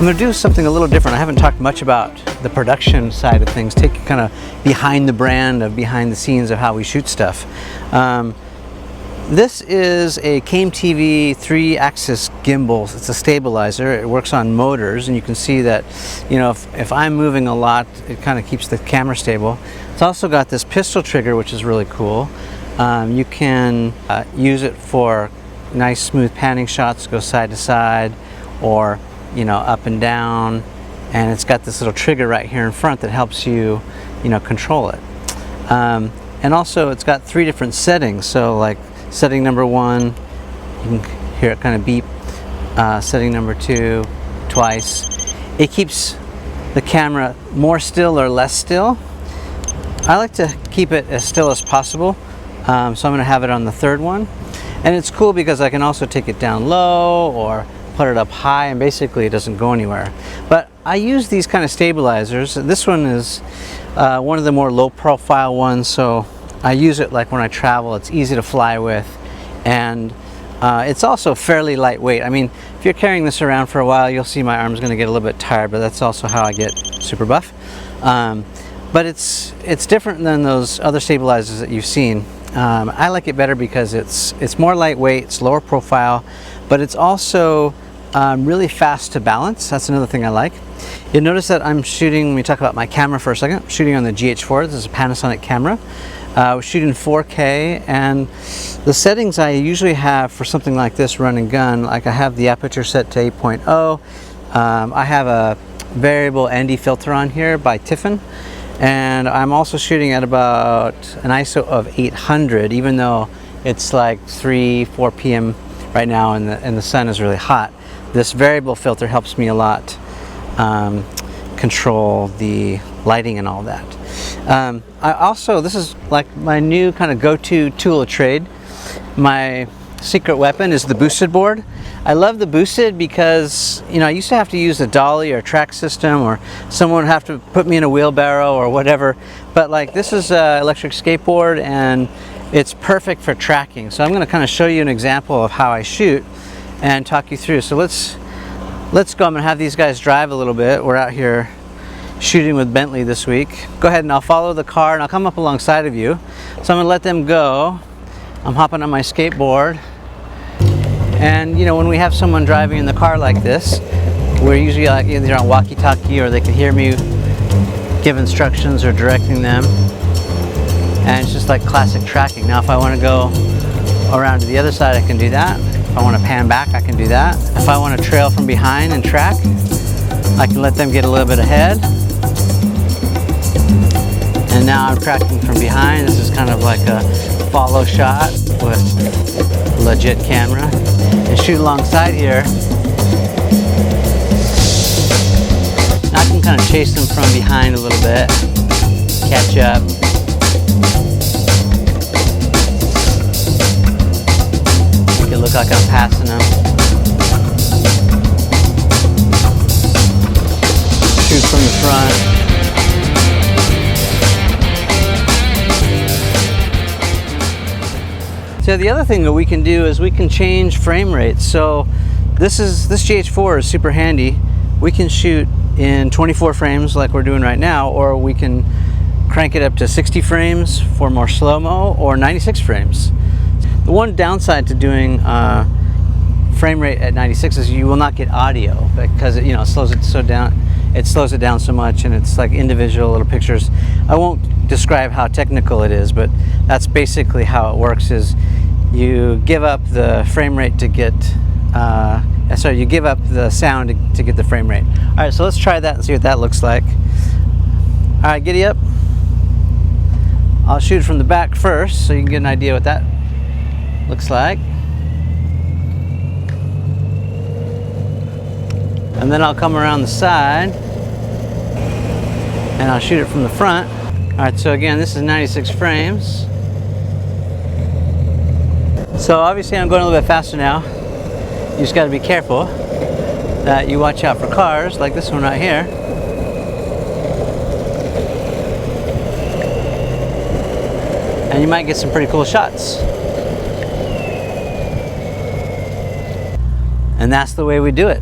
I'm going to do something a little different. I haven't talked much about the production side of things, take kind of behind the brand, of behind the scenes of how we shoot stuff. This is a CAME-TV 3-axis gimbal. It's a stabilizer. It works on motors, and you can see that, you know, if I'm moving a lot, it kind of keeps the camera stable. It's also got this pistol trigger, which is really cool. You can use it for nice smooth panning shots, go side to side, or, you know, up and down. And it's got this little trigger right here in front that helps you, you know, control it. And also it's got 3 different settings. So like setting number 1, you can hear it kind of beep. Setting number 2, twice. It keeps the camera more still or less still. I like to keep it as still as possible. So I'm going to have it on the 3rd one. And it's cool because I can also take it down low or put it up high, and basically it doesn't go anywhere. But I use these kind of stabilizers. This one is one of the more low profile ones, so I use it like when I travel. It's easy to fly with, and it's also fairly lightweight. I mean, if you're carrying this around for a while, you'll see my arm's going to get a little bit tired, but that's also how I get super buff. But it's different than those other stabilizers that you've seen. I like it better because it's more lightweight, it's lower profile, but it's also really fast to balance. That's another thing I like. You'll notice that I'm shooting, when we talk about my camera for a second, I'm shooting on the GH4. This is a Panasonic camera. We're shooting 4K, and the settings I usually have for something like this run and gun, like I have the aperture set to 8.0. I have a variable ND filter on here by Tiffen. And I'm also shooting at about an ISO of 800, even though it's like 3-4 p.m. right now and the sun is really hot. This variable filter helps me a lot control the lighting and all that. I also, this is like my new kind of go-to tool of trade. My secret weapon is the boosted board. I love the boosted because, you know, I used to have to use a dolly or a track system, or someone would have to put me in a wheelbarrow or whatever. But like, this is an electric skateboard, and it's perfect for tracking. So I'm going to kind of show you an example of how I shoot and talk you through. So let's go. I'm going to have these guys drive a little bit. We're out here shooting with Bentley this week. Go ahead, and I'll follow the car, and I'll come up alongside of you. So I'm going to let them go. I'm hopping on my skateboard. And you know, when we have someone driving in the car like this, we're usually like either on walkie-talkie, or they can hear me give instructions or directing them. And it's just like classic tracking. Now if I want to go around to the other side, I can do that. If I want to pan back, I can do that. If I want to trail from behind and track, I can let them get a little bit ahead. And now I'm tracking from behind. This is kind of like a follow shot with a legit camera. And shoot alongside here. I can kind of chase them from behind a little bit, catch up. Make it look like I'm passing them. Shoot from the front. So the other thing that we can do is we can change frame rates. So this GH4 is super handy. We can shoot in 24 frames like we're doing right now, or we can crank it up to 60 frames for more slow-mo, or 96 frames. The one downside to doing frame rate at 96 is you will not get audio, because it, you know, slows it so down. It slows it down so much, and it's like individual little pictures. I won't describe how technical it is, but that's basically how it works. Is you give up the frame rate to get you give up the sound to get the frame rate. All right, so let's try that and see what that looks like. All right, giddy up. I'll shoot from the back first so you can get an idea what that looks like. And then I'll come around the side and I'll shoot it from the front. All right, so again, this is 96 frames. So obviously I'm going a little bit faster now. You just got to be careful that you watch out for cars like this one right here. And you might get some pretty cool shots. And that's the way we do it.